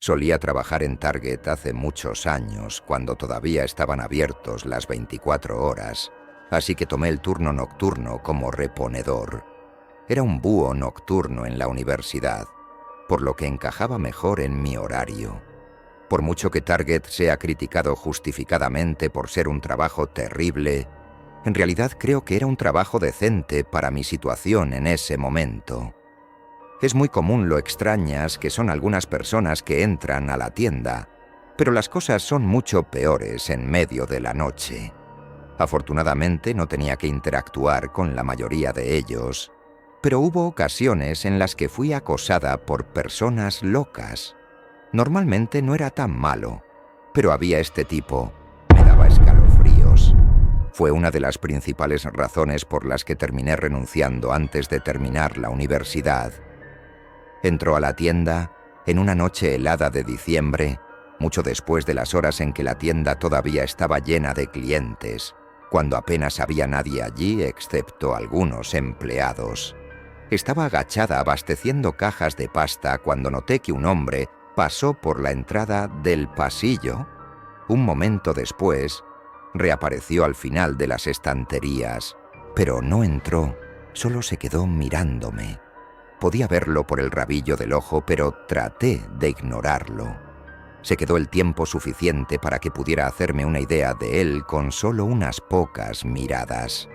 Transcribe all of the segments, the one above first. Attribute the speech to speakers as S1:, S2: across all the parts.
S1: Solía trabajar en Target hace muchos años, cuando todavía estaban abiertos las 24 horas, así que tomé el turno nocturno como reponedor. Era un búho nocturno en la universidad, por lo que encajaba mejor en mi horario. Por mucho que Target sea criticado justificadamente por ser un trabajo terrible, en realidad creo que era un trabajo decente para mi situación en ese momento. Es muy común lo extrañas que son algunas personas que entran a la tienda, pero las cosas son mucho peores en medio de la noche. Afortunadamente no tenía que interactuar con la mayoría de ellos, pero hubo ocasiones en las que fui acosada por personas locas. Normalmente no era tan malo, pero había este tipo. Me daba escalofríos. Fue una de las principales razones por las que terminé renunciando antes de terminar la universidad. Entró a la tienda en una noche helada de diciembre, mucho después de las horas en que la tienda todavía estaba llena de clientes, cuando apenas había nadie allí excepto algunos empleados. Estaba agachada abasteciendo cajas de pasta cuando noté que un hombre pasó por la entrada del pasillo. Un momento después, reapareció al final de las estanterías, pero no entró, solo se quedó mirándome. Podía verlo por el rabillo del ojo, pero traté de ignorarlo. Se quedó el tiempo suficiente para que pudiera hacerme una idea de él con solo unas pocas miradas.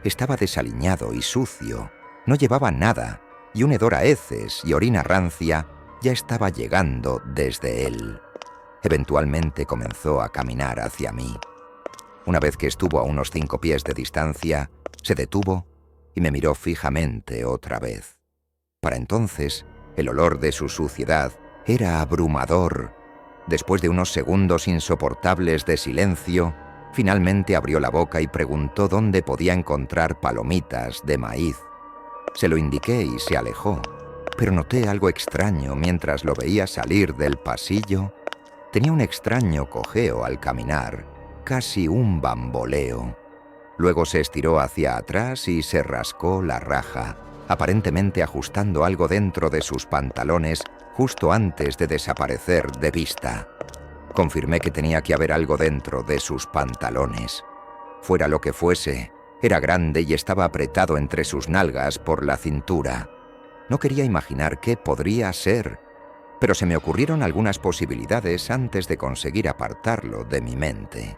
S1: Estaba desaliñado y sucio, no llevaba nada, y un hedor a heces y orina rancia ya estaba llegando desde él. Eventualmente comenzó a caminar hacia mí. Una vez que estuvo a unos 5 pies de distancia, se detuvo y me miró fijamente otra vez. Para entonces, el olor de su suciedad era abrumador. Después de unos segundos insoportables de silencio, finalmente abrió la boca y preguntó dónde podía encontrar palomitas de maíz. Se lo indiqué y se alejó, pero noté algo extraño mientras lo veía salir del pasillo. Tenía un extraño cojeo al caminar, casi un bamboleo. Luego se estiró hacia atrás y se rascó la raja, aparentemente ajustando algo dentro de sus pantalones justo antes de desaparecer de vista. Confirmé que tenía que haber algo dentro de sus pantalones. Fuera lo que fuese, era grande y estaba apretado entre sus nalgas por la cintura. No quería imaginar qué podría ser, pero se me ocurrieron algunas posibilidades antes de conseguir apartarlo de mi mente.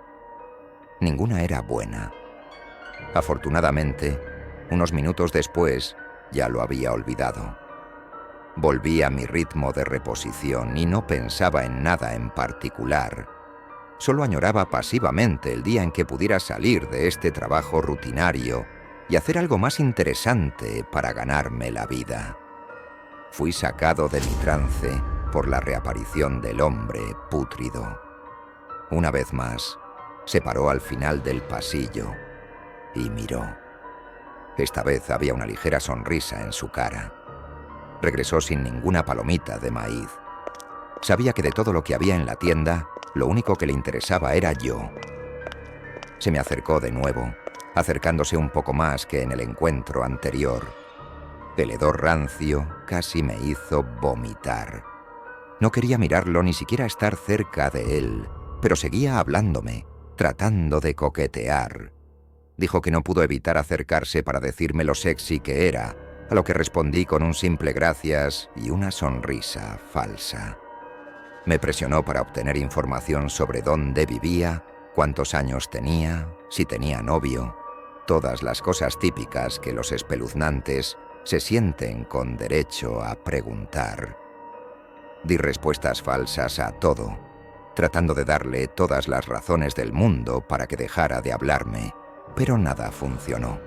S1: Ninguna era buena. Afortunadamente, unos minutos después, ya lo había olvidado. Volví a mi ritmo de reposición y no pensaba en nada en particular. Solo añoraba pasivamente el día en que pudiera salir de este trabajo rutinario y hacer algo más interesante para ganarme la vida. Fui sacado de mi trance por la reaparición del hombre pútrido. Una vez más, se paró al final del pasillo y miró. Esta vez había una ligera sonrisa en su cara. Regresó sin ninguna palomita de maíz. Sabía que de todo lo que había en la tienda, lo único que le interesaba era yo. Se me acercó de nuevo, acercándose un poco más que en el encuentro anterior. El hedor rancio casi me hizo vomitar. No quería mirarlo ni siquiera estar cerca de él, pero seguía hablándome, tratando de coquetear. Dijo que no pudo evitar acercarse para decirme lo sexy que era, a lo que respondí con un simple gracias y una sonrisa falsa. Me presionó para obtener información sobre dónde vivía, cuántos años tenía, si tenía novio, todas las cosas típicas que los espeluznantes se sienten con derecho a preguntar. Di respuestas falsas a todo, tratando de darle todas las razones del mundo para que dejara de hablarme, pero nada funcionó.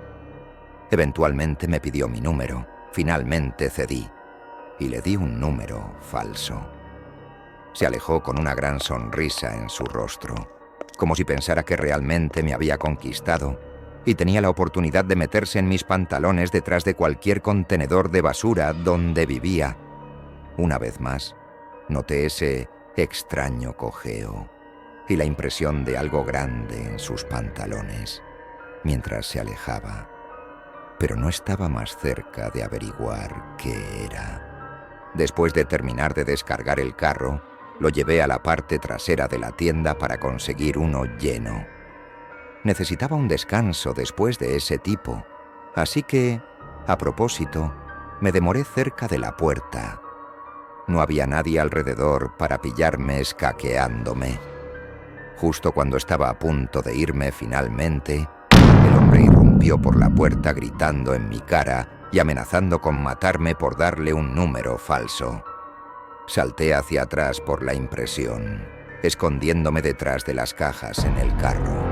S1: Eventualmente me pidió mi número, finalmente cedí, y le di un número falso. Se alejó con una gran sonrisa en su rostro, como si pensara que realmente me había conquistado y tenía la oportunidad de meterse en mis pantalones detrás de cualquier contenedor de basura donde vivía. Una vez más, noté ese extraño cojeo y la impresión de algo grande en sus pantalones mientras se alejaba, pero no estaba más cerca de averiguar qué era. Después de terminar de descargar el carro, Lo llevé a la parte trasera de la tienda para conseguir uno lleno. Necesitaba un descanso después de ese tipo, así que, a propósito, me demoré cerca de la puerta. No había nadie alrededor para pillarme escaqueándome. Justo cuando estaba a punto de irme finalmente, el hombre irrumpió por la puerta gritando en mi cara y amenazando con matarme por darle un número falso. Salté hacia atrás por la impresión, escondiéndome detrás de las cajas en el carro.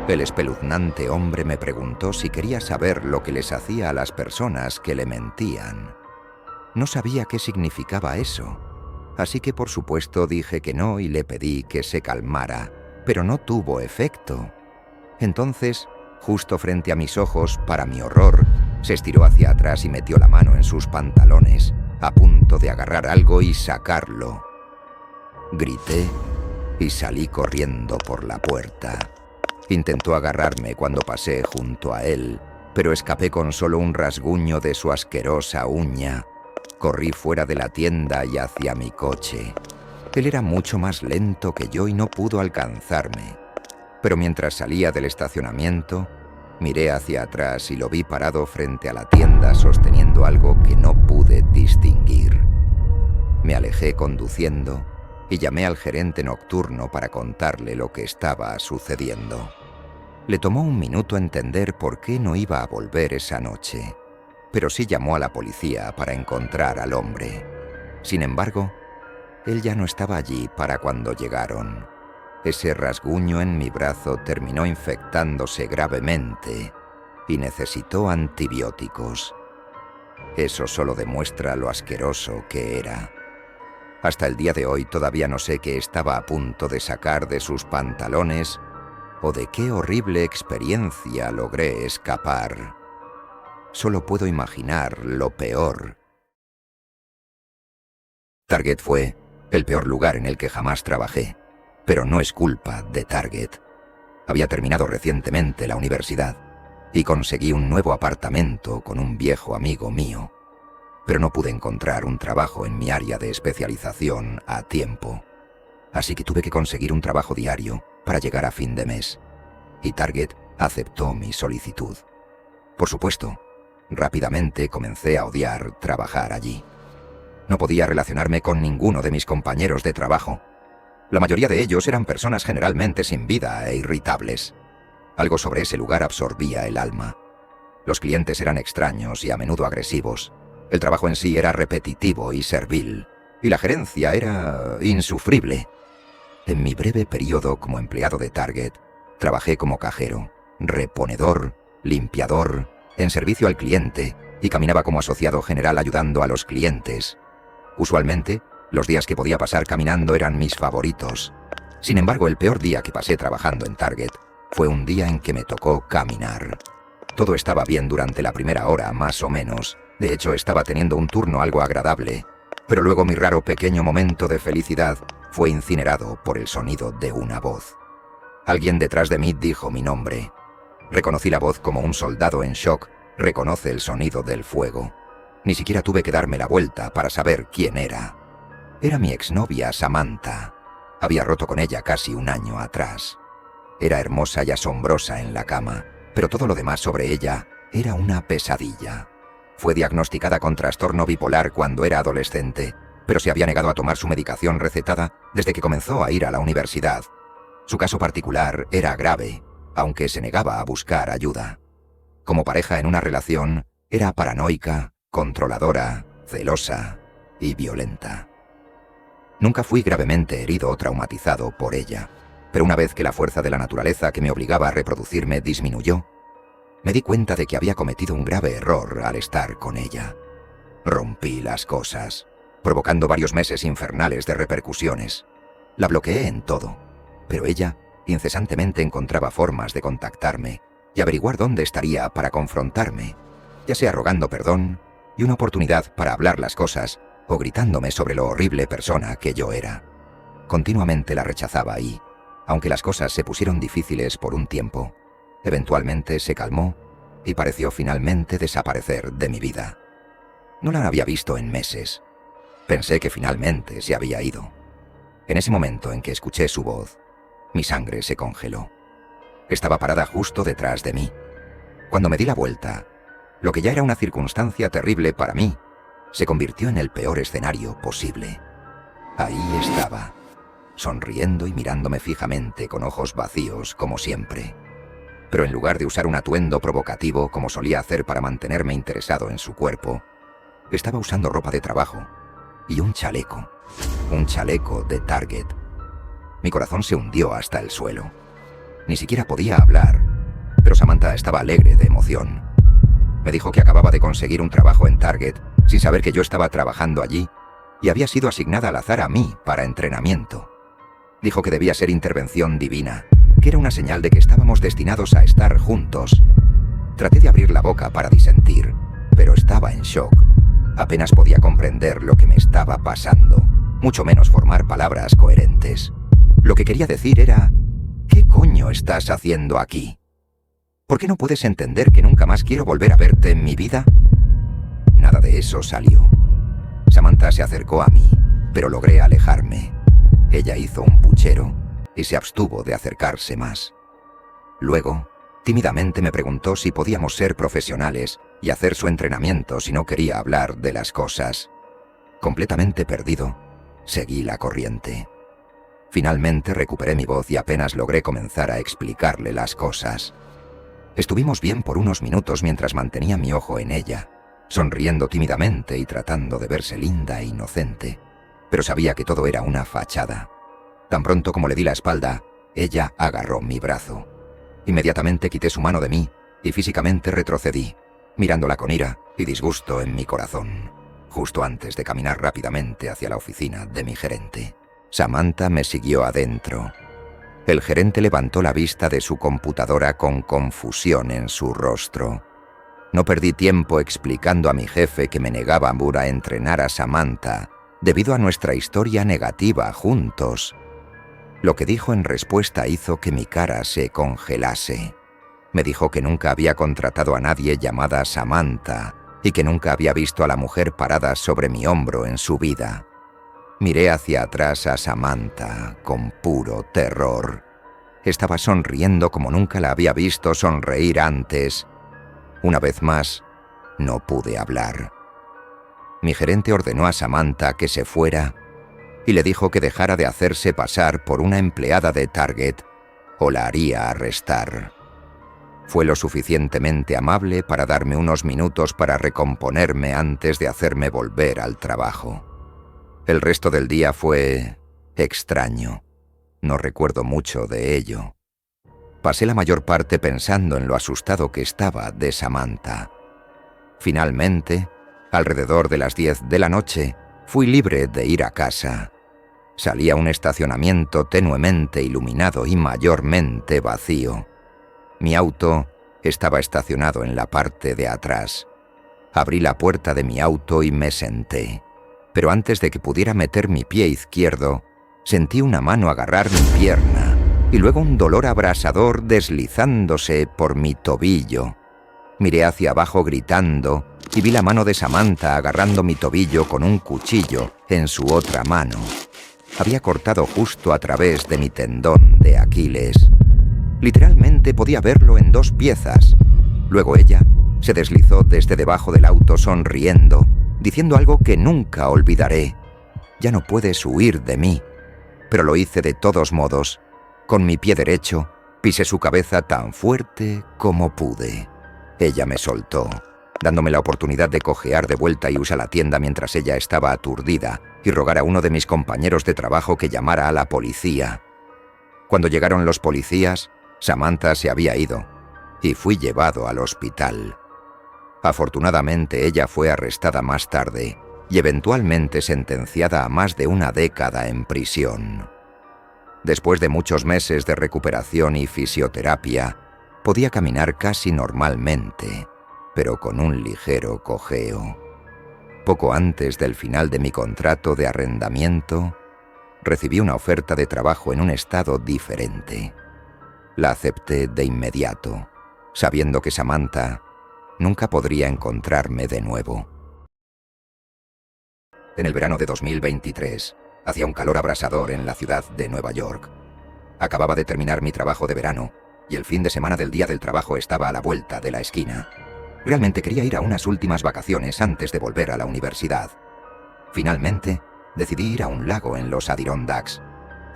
S1: El espeluznante hombre me preguntó si quería saber lo que les hacía a las personas que le mentían. No sabía qué significaba eso, así que por supuesto dije que no y le pedí que se calmara, pero no tuvo efecto. Entonces, justo frente a mis ojos, para mi horror, se estiró hacia atrás y metió la mano en sus pantalones, a punto de agarrar algo y sacarlo. Grité y salí corriendo por la puerta. Intentó agarrarme cuando pasé junto a él, pero escapé con solo un rasguño de su asquerosa uña. Corrí fuera de la tienda y hacia mi coche. Él era mucho más lento que yo y no pudo alcanzarme. Pero mientras salía del estacionamiento, miré hacia atrás y lo vi parado frente a la tienda sosteniendo algo que no pude distinguir. Me alejé conduciendo y llamé al gerente nocturno para contarle lo que estaba sucediendo. Le tomó un minuto entender por qué no iba a volver esa noche, pero sí llamó a la policía para encontrar al hombre. Sin embargo, él ya no estaba allí para cuando llegaron. Ese rasguño en mi brazo terminó infectándose gravemente y necesitó antibióticos. Eso solo demuestra lo asqueroso que era. Hasta el día de hoy todavía no sé qué estaba a punto de sacar de sus pantalones o de qué horrible experiencia logré escapar. Solo puedo imaginar lo peor. Target fue el peor lugar en el que jamás trabajé, pero no es culpa de Target. Había terminado recientemente la universidad y conseguí un nuevo apartamento con un viejo amigo mío, pero no pude encontrar un trabajo en mi área de especialización a tiempo. Así que tuve que conseguir un trabajo diario para llegar a fin de mes, y Target aceptó mi solicitud. Por supuesto, rápidamente comencé a odiar trabajar allí. No podía relacionarme con ninguno de mis compañeros de trabajo. La mayoría de ellos eran personas generalmente sin vida e irritables. Algo sobre ese lugar absorbía el alma. Los clientes eran extraños y a menudo agresivos. El trabajo en sí era repetitivo y servil, y la gerencia era insufrible. En mi breve periodo como empleado de Target, trabajé como cajero, reponedor, limpiador, en servicio al cliente y caminaba como asociado general ayudando a los clientes. Usualmente, los días que podía pasar caminando eran mis favoritos. Sin embargo, el peor día que pasé trabajando en Target fue un día en que me tocó caminar. Todo estaba bien durante la primera hora, más o menos. De hecho, estaba teniendo un turno algo agradable. Pero luego mi raro pequeño momento de felicidad fue incinerado por el sonido de una voz. Alguien detrás de mí dijo mi nombre. Reconocí la voz como un soldado en shock reconoce el sonido del fuego. Ni siquiera tuve que darme la vuelta para saber quién era. Era mi exnovia Samantha. Había roto con ella casi un año atrás. Era hermosa y asombrosa en la cama, pero todo lo demás sobre ella era una pesadilla. Fue diagnosticada con trastorno bipolar cuando era adolescente, pero se había negado a tomar su medicación recetada desde que comenzó a ir a la universidad. Su caso particular era grave, aunque se negaba a buscar ayuda. Como pareja en una relación, era paranoica, controladora, celosa y violenta. Nunca fui gravemente herido o traumatizado por ella, pero una vez que la fuerza de la naturaleza que me obligaba a reproducirme disminuyó, me di cuenta de que había cometido un grave error al estar con ella. Rompí las cosas, provocando varios meses infernales de repercusiones. La bloqueé en todo, pero ella incesantemente encontraba formas de contactarme y averiguar dónde estaría para confrontarme, ya sea rogando perdón y una oportunidad para hablar las cosas o gritándome sobre lo horrible persona que yo era. Continuamente la rechazaba y, aunque las cosas se pusieron difíciles por un tiempo, eventualmente se calmó y pareció finalmente desaparecer de mi vida. No la había visto en meses. Pensé que finalmente se había ido. En ese momento en que escuché su voz, mi sangre se congeló. Estaba parada justo detrás de mí. Cuando me di la vuelta, lo que ya era una circunstancia terrible para mí, se convirtió en el peor escenario posible. Ahí estaba, sonriendo y mirándome fijamente con ojos vacíos como siempre. Pero en lugar de usar un atuendo provocativo como solía hacer para mantenerme interesado en su cuerpo, estaba usando ropa de trabajo y un chaleco de Target. Mi corazón se hundió hasta el suelo. Ni siquiera podía hablar, pero Samantha estaba alegre de emoción. Me dijo que acababa de conseguir un trabajo en Target, sin saber que yo estaba trabajando allí, y había sido asignada al azar a mí para entrenamiento. Dijo que debía ser intervención divina, que era una señal de que estábamos destinados a estar juntos. Traté de abrir la boca para disentir, pero estaba en shock. Apenas podía comprender lo que me estaba pasando, mucho menos formar palabras coherentes. Lo que quería decir era: ¿qué coño estás haciendo aquí? ¿Por qué no puedes entender que nunca más quiero volver a verte en mi vida? Nada de eso salió. Samantha se acercó a mí, pero logré alejarme. Ella hizo un puchero y se abstuvo de acercarse más. Luego, tímidamente me preguntó si podíamos ser profesionales y hacer su entrenamiento si no quería hablar de las cosas. Completamente perdido, seguí la corriente. Finalmente recuperé mi voz y apenas logré comenzar a explicarle las cosas. Estuvimos bien por unos minutos mientras mantenía mi ojo en ella, sonriendo tímidamente y tratando de verse linda e inocente, pero sabía que todo era una fachada. Tan pronto como le di la espalda, ella agarró mi brazo. Inmediatamente quité su mano de mí y físicamente retrocedí, mirándola con ira y disgusto en mi corazón, justo antes de caminar rápidamente hacia la oficina de mi gerente. Samantha me siguió adentro. El gerente levantó la vista de su computadora con confusión en su rostro. No perdí tiempo explicando a mi jefe que me negaba a entrenar a Samantha debido a nuestra historia negativa juntos. Lo que dijo en respuesta hizo que mi cara se congelase. Me dijo que nunca había contratado a nadie llamada Samantha y que nunca había visto a la mujer parada sobre mi hombro en su vida. Miré hacia atrás a Samantha con puro terror. Estaba sonriendo como nunca la había visto sonreír antes. Una vez más, no pude hablar. Mi gerente ordenó a Samantha que se fuera y le dijo que dejara de hacerse pasar por una empleada de Target o la haría arrestar. Fue lo suficientemente amable para darme unos minutos para recomponerme antes de hacerme volver al trabajo. El resto del día fue extraño. No recuerdo mucho de ello. Pasé la mayor parte pensando en lo asustado que estaba de Samantha. Finalmente, alrededor de las 10 de la noche, fui libre de ir a casa. Salí a un estacionamiento tenuemente iluminado y mayormente vacío. Mi auto estaba estacionado en la parte de atrás. Abrí la puerta de mi auto y me senté. Pero antes de que pudiera meter mi pie izquierdo, sentí una mano agarrar mi pierna y luego un dolor abrasador deslizándose por mi tobillo. Miré hacia abajo gritando y vi la mano de Samantha agarrando mi tobillo con un cuchillo en su otra mano. Había cortado justo a través de mi tendón de Aquiles. Literalmente podía verlo en 2 piezas. Luego ella se deslizó desde debajo del auto sonriendo, diciendo algo que nunca olvidaré. Ya no puedes huir de mí. Pero lo hice de todos modos. Con mi pie derecho, pisé su cabeza tan fuerte como pude. Ella me soltó, dándome la oportunidad de cojear de vuelta y usar la tienda mientras ella estaba aturdida y rogar a uno de mis compañeros de trabajo que llamara a la policía. Cuando llegaron los policías, Samantha se había ido y fui llevado al hospital. Afortunadamente ella fue arrestada más tarde y eventualmente sentenciada a más de 1 década en prisión. Después de muchos meses de recuperación y fisioterapia, podía caminar casi normalmente, pero con un ligero cojeo. Poco antes del final de mi contrato de arrendamiento, recibí una oferta de trabajo en un estado diferente. La acepté de inmediato, sabiendo que Samantha nunca podría encontrarme de nuevo. En el verano de 2023, Hacía un calor abrasador en la ciudad de Nueva York. Acababa de terminar mi trabajo de verano y el fin de semana del día del trabajo estaba a la vuelta de la esquina. Realmente quería ir a unas últimas vacaciones antes de volver a la universidad. Finalmente, decidí ir a un lago en los Adirondacks.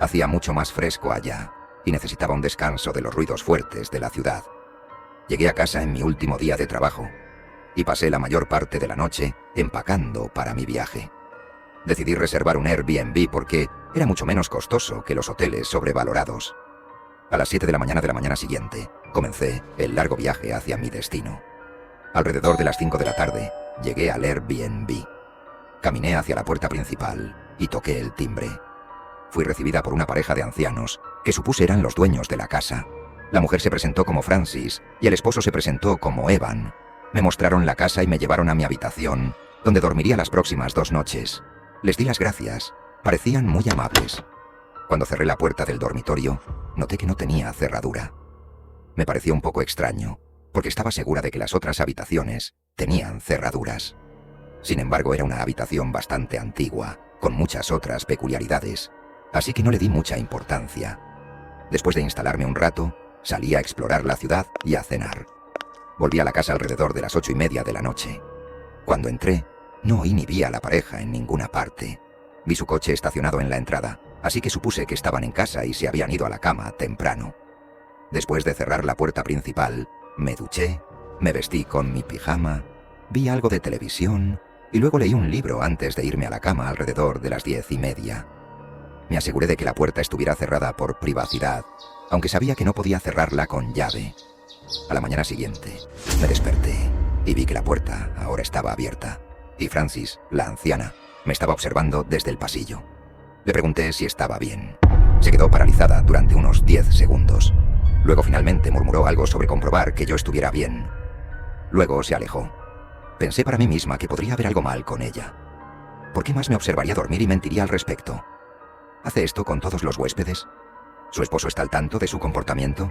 S1: Hacía mucho más fresco allá y necesitaba un descanso de los ruidos fuertes de la ciudad. Llegué a casa en mi último día de trabajo y pasé la mayor parte de la noche empacando para mi viaje. Decidí reservar un Airbnb porque era mucho menos costoso que los hoteles sobrevalorados. A las 7 de la mañana siguiente, comencé el largo viaje hacia mi destino. Alrededor de las 5 de la tarde, llegué al Airbnb. Caminé hacia la puerta principal y toqué el timbre. Fui recibida por una pareja de ancianos que supuse eran los dueños de la casa. La mujer se presentó como Francis y el esposo se presentó como Evan. Me mostraron la casa y me llevaron a mi habitación, donde dormiría las próximas 2 noches. Les di las gracias. Parecían muy amables. Cuando cerré la puerta del dormitorio, noté que no tenía cerradura. Me pareció un poco extraño, porque estaba segura de que las otras habitaciones tenían cerraduras. Sin embargo, era una habitación bastante antigua, con muchas otras peculiaridades, así que no le di mucha importancia. Después de instalarme un rato, salí a explorar la ciudad y a cenar. Volví a la casa alrededor de las 8:30 de la noche. Cuando entré, no oí ni vi a la pareja en ninguna parte. Vi su coche estacionado en la entrada, así que supuse que estaban en casa y se habían ido a la cama temprano. Después de cerrar la puerta principal, me duché, me vestí con mi pijama, vi algo de televisión y luego leí un libro antes de irme a la cama alrededor de las 10:30. Me aseguré de que la puerta estuviera cerrada por privacidad, aunque sabía que no podía cerrarla con llave. A la mañana siguiente, me desperté y vi que la puerta ahora estaba abierta. Y Francis, la anciana, me estaba observando desde el pasillo. Le pregunté si estaba bien. Se quedó paralizada durante unos 10 segundos. Luego finalmente murmuró algo sobre comprobar que yo estuviera bien. Luego se alejó. Pensé para mí misma que podría haber algo mal con ella. ¿Por qué más me observaría dormir y mentiría al respecto? ¿Hace esto con todos los huéspedes? ¿Su esposo está al tanto de su comportamiento?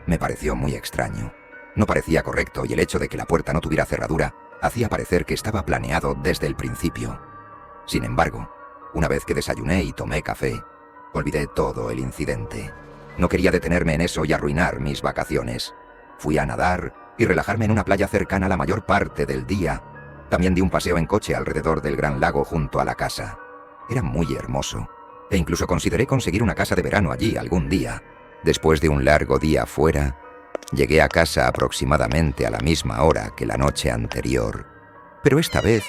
S1: Me pareció muy extraño. No parecía correcto y el hecho de que la puerta no tuviera cerradura hacía parecer que estaba planeado desde el principio. Sin embargo, una vez que desayuné y tomé café, olvidé todo el incidente. No quería detenerme en eso y arruinar mis vacaciones. Fui a nadar y relajarme en una playa cercana la mayor parte del día. También di un paseo en coche alrededor del gran lago junto a la casa. Era muy hermoso, e incluso consideré conseguir una casa de verano allí algún día. Después de un largo día fuera, llegué a casa aproximadamente a la misma hora que la noche anterior. Pero esta vez,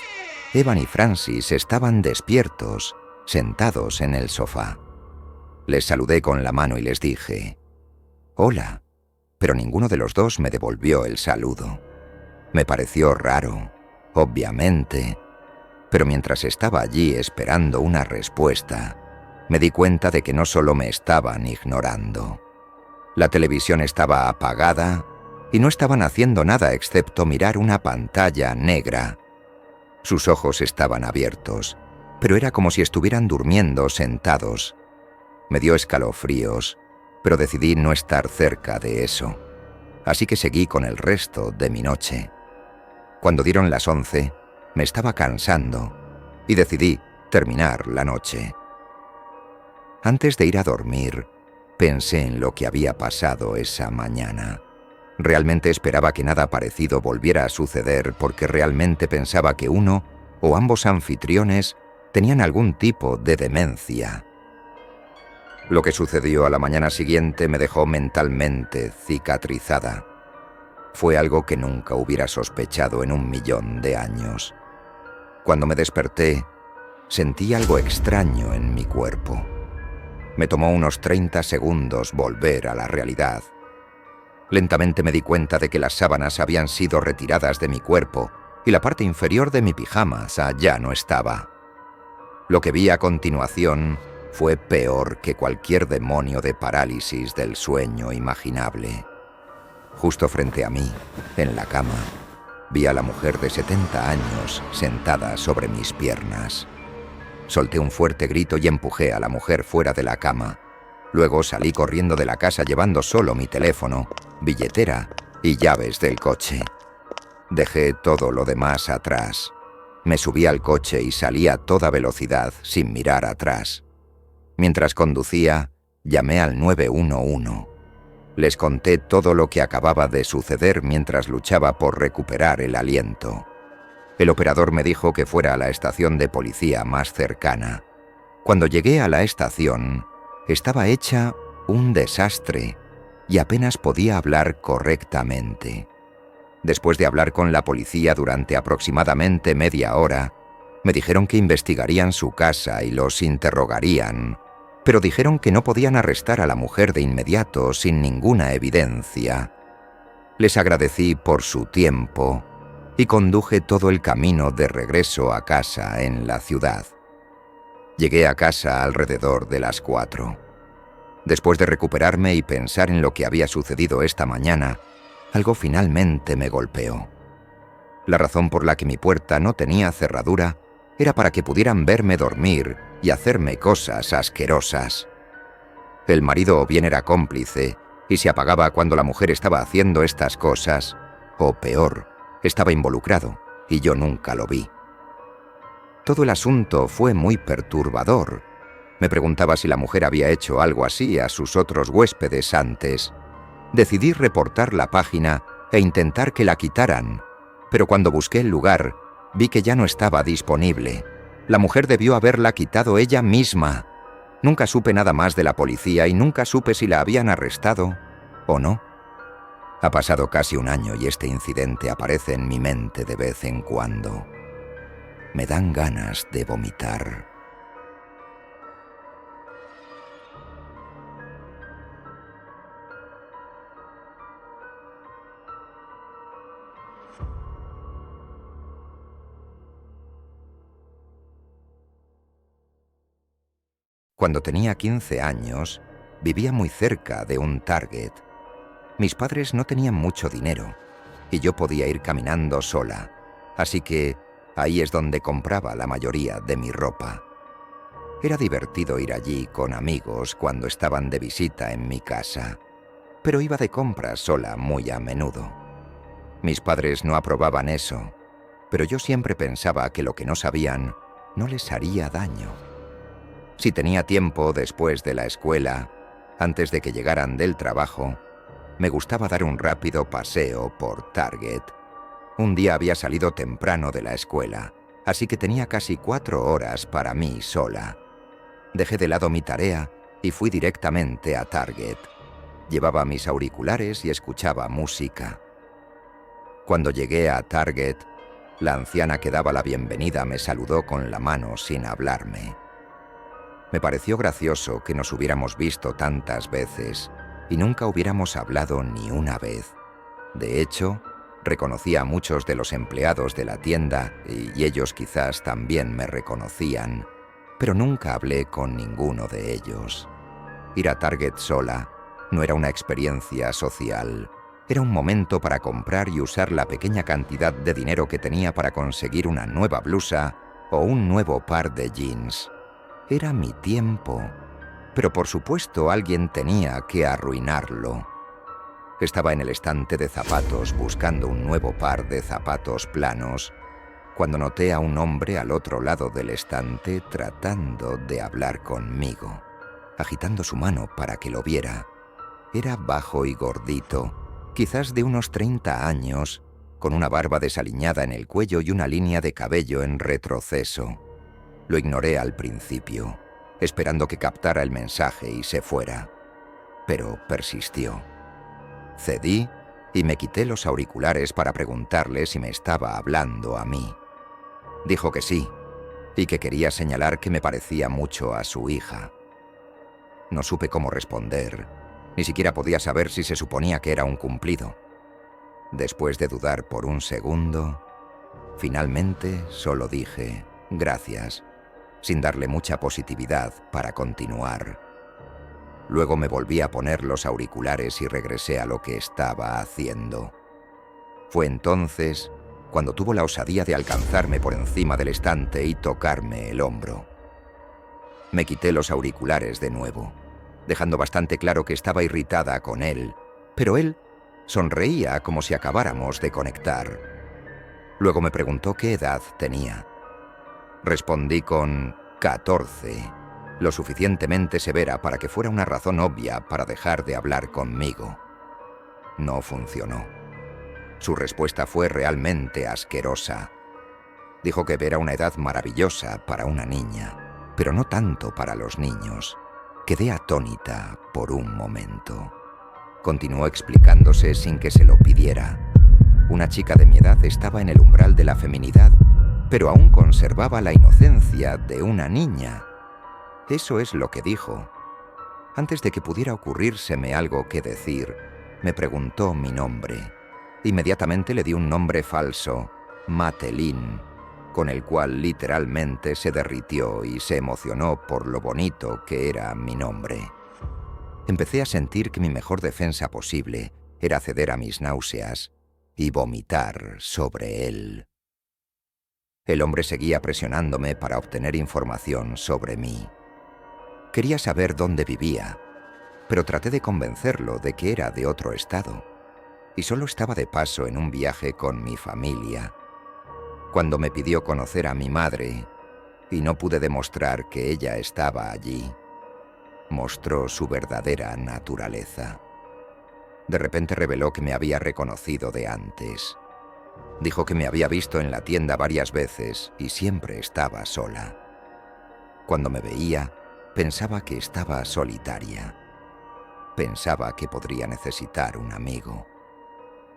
S1: Evan y Francis estaban despiertos, sentados en el sofá. Les saludé con la mano y les dije, «Hola», pero ninguno de los dos me devolvió el saludo. Me pareció raro, obviamente, pero mientras estaba allí esperando una respuesta, me di cuenta de que no solo me estaban ignorando. La televisión estaba apagada y no estaban haciendo nada excepto mirar una pantalla negra. Sus ojos estaban abiertos, pero era como si estuvieran durmiendo sentados. Me dio escalofríos, pero decidí no estar cerca de eso. Así que seguí con el resto de mi noche. Cuando dieron las 11, me estaba cansando y decidí terminar la noche. Antes de ir a dormir, pensé en lo que había pasado esa mañana. Realmente esperaba que nada parecido volviera a suceder porque realmente pensaba que uno o ambos anfitriones tenían algún tipo de demencia. Lo que sucedió a la mañana siguiente me dejó mentalmente cicatrizada. Fue algo que nunca hubiera sospechado en 1.000.000 de años. Cuando me desperté, sentí algo extraño en mi cuerpo. Me tomó unos 30 segundos volver a la realidad. Lentamente me di cuenta de que las sábanas habían sido retiradas de mi cuerpo y la parte inferior de mi pijama ya no estaba. Lo que vi a continuación fue peor que cualquier demonio de parálisis del sueño imaginable. Justo frente a mí, en la cama, vi a la mujer de 70 años sentada sobre mis piernas. Solté un fuerte grito y empujé a la mujer fuera de la cama. Luego salí corriendo de la casa llevando solo mi teléfono, billetera y llaves del coche. Dejé todo lo demás atrás. Me subí al coche y salí a toda velocidad sin mirar atrás. Mientras conducía, llamé al 911. Les conté todo lo que acababa de suceder mientras luchaba por recuperar el aliento. El operador me dijo que fuera a la estación de policía más cercana. Cuando llegué a la estación, estaba hecha un desastre y apenas podía hablar correctamente. Después de hablar con la policía durante aproximadamente media hora, me dijeron que investigarían su casa y los interrogarían, pero dijeron que no podían arrestar a la mujer de inmediato sin ninguna evidencia. Les agradecí por su tiempo y conduje todo el camino de regreso a casa en la ciudad. Llegué a casa alrededor de las 4. Después de recuperarme y pensar en lo que había sucedido esta mañana, algo finalmente me golpeó. La razón por la que mi puerta no tenía cerradura era para que pudieran verme dormir y hacerme cosas asquerosas. El marido o bien era cómplice y se apagaba cuando la mujer estaba haciendo estas cosas, o peor, estaba involucrado y yo nunca lo vi. Todo el asunto fue muy perturbador. Me preguntaba si la mujer había hecho algo así a sus otros huéspedes antes. Decidí reportar la página e intentar que la quitaran, pero cuando busqué el lugar, vi que ya no estaba disponible. La mujer debió haberla quitado ella misma. Nunca supe nada más de la policía y nunca supe si la habían arrestado o no. Ha pasado casi un año y este incidente aparece en mi mente de vez en cuando. Me dan ganas de vomitar. Cuando tenía 15 años, vivía muy cerca de un Target. Mis padres no tenían mucho dinero y yo podía ir caminando sola, así que ahí es donde compraba la mayoría de mi ropa. Era divertido ir allí con amigos cuando estaban de visita en mi casa, pero iba de compras sola muy a menudo. Mis padres no aprobaban eso, pero yo siempre pensaba que lo que no sabían no les haría daño. Si tenía tiempo después de la escuela, antes de que llegaran del trabajo, me gustaba dar un rápido paseo por Target. Un día había salido temprano de la escuela, así que tenía casi 4 horas para mí sola. Dejé de lado mi tarea y fui directamente a Target. Llevaba mis auriculares y escuchaba música. Cuando llegué a Target, la anciana que daba la bienvenida me saludó con la mano sin hablarme. Me pareció gracioso que nos hubiéramos visto tantas veces y nunca hubiéramos hablado ni una vez. De hecho, reconocí a muchos de los empleados de la tienda y ellos quizás también me reconocían, pero nunca hablé con ninguno de ellos. Ir a Target sola no era una experiencia social, era un momento para comprar y usar la pequeña cantidad de dinero que tenía para conseguir una nueva blusa o un nuevo par de jeans. Era mi tiempo, pero por supuesto alguien tenía que arruinarlo. Estaba en el estante de zapatos buscando un nuevo par de zapatos planos, cuando noté a un hombre al otro lado del estante tratando de hablar conmigo, agitando su mano para que lo viera. Era bajo y gordito, quizás de unos 30 años, con una barba desaliñada en el cuello y una línea de cabello en retroceso. Lo ignoré al principio, esperando que captara el mensaje y se fuera, pero persistió. Cedí y me quité los auriculares para preguntarle si me estaba hablando a mí. Dijo que sí, y que quería señalar que me parecía mucho a su hija. No supe cómo responder, ni siquiera podía saber si se suponía que era un cumplido. Después de dudar por un segundo, finalmente solo dije gracias, sin darle mucha positividad para continuar. Luego me volví a poner los auriculares y regresé a lo que estaba haciendo. Fue entonces cuando tuvo la osadía de alcanzarme por encima del estante y tocarme el hombro. Me quité los auriculares de nuevo, dejando bastante claro que estaba irritada con él, pero él sonreía como si acabáramos de conectar. Luego me preguntó qué edad tenía Respondí con 14, lo suficientemente severa para que fuera una razón obvia para dejar de hablar conmigo. No funcionó. Su respuesta fue realmente asquerosa. Dijo que era una edad maravillosa para una niña, pero no tanto para los niños. Quedé atónita por un momento. Continuó explicándose sin que se lo pidiera. Una chica de mi edad estaba en el umbral de la feminidad, pero aún conservaba la inocencia de una niña. Eso es lo que dijo. Antes de que pudiera ocurrírseme algo que decir, me preguntó mi nombre. Inmediatamente le di un nombre falso, Matelín, con el cual literalmente se derritió y se emocionó por lo bonito que era mi nombre. Empecé a sentir que mi mejor defensa posible era ceder a mis náuseas y vomitar sobre él. El hombre seguía presionándome para obtener información sobre mí. Quería saber dónde vivía, pero traté de convencerlo de que era de otro estado y solo estaba de paso en un viaje con mi familia. Cuando me pidió conocer a mi madre y no pude demostrar que ella estaba allí, mostró su verdadera naturaleza. De repente reveló que me había reconocido de antes. Dijo que me había visto en la tienda varias veces y siempre estaba sola. Cuando me veía, pensaba que estaba solitaria. Pensaba que podría necesitar un amigo.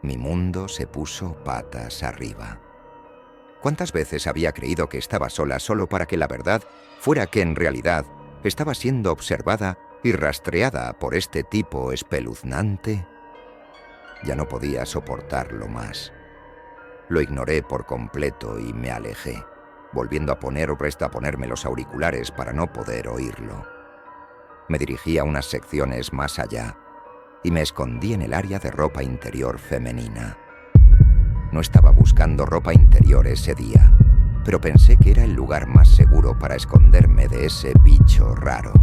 S1: Mi mundo se puso patas arriba. ¿Cuántas veces había creído que estaba sola solo para que la verdad fuera que en realidad estaba siendo observada y rastreada por este tipo espeluznante? Ya no podía soportarlo más. Lo ignoré por completo y me alejé, volviendo a ponerme los auriculares para no poder oírlo. Me dirigí a unas secciones más allá y me escondí en el área de ropa interior femenina. No estaba buscando ropa interior ese día, pero pensé que era el lugar más seguro para esconderme de ese bicho raro.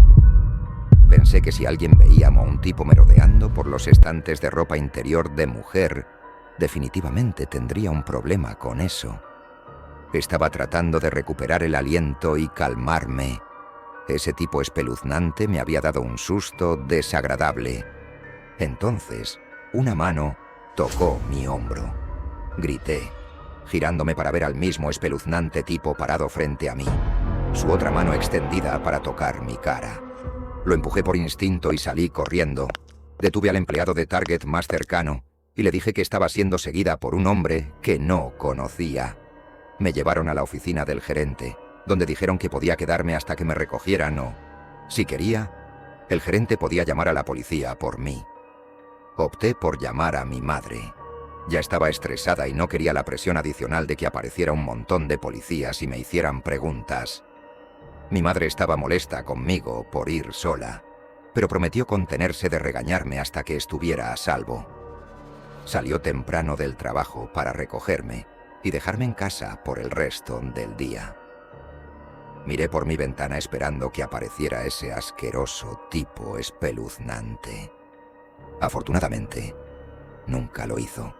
S1: Pensé que si alguien veía a un tipo merodeando por los estantes de ropa interior de mujer, definitivamente tendría un problema con eso. Estaba tratando de recuperar el aliento y calmarme. Ese tipo espeluznante me había dado un susto desagradable. Entonces, una mano tocó mi hombro. Grité, girándome para ver al mismo espeluznante tipo parado frente a mí, su otra mano extendida para tocar mi cara. Lo empujé por instinto y salí corriendo. Detuve al empleado de Target más cercano y le dije que estaba siendo seguida por un hombre que no conocía. Me llevaron a la oficina del gerente, donde dijeron que podía quedarme hasta que me recogieran o, si quería, el gerente podía llamar a la policía por mí. Opté por llamar a mi madre. Ya estaba estresada y no quería la presión adicional de que apareciera un montón de policías y me hicieran preguntas. Mi madre estaba molesta conmigo por ir sola, pero prometió contenerse de regañarme hasta que estuviera a salvo. Salió temprano del trabajo para recogerme y dejarme en casa por el resto del día. Miré por mi ventana esperando que apareciera ese asqueroso tipo espeluznante. Afortunadamente, nunca lo hizo.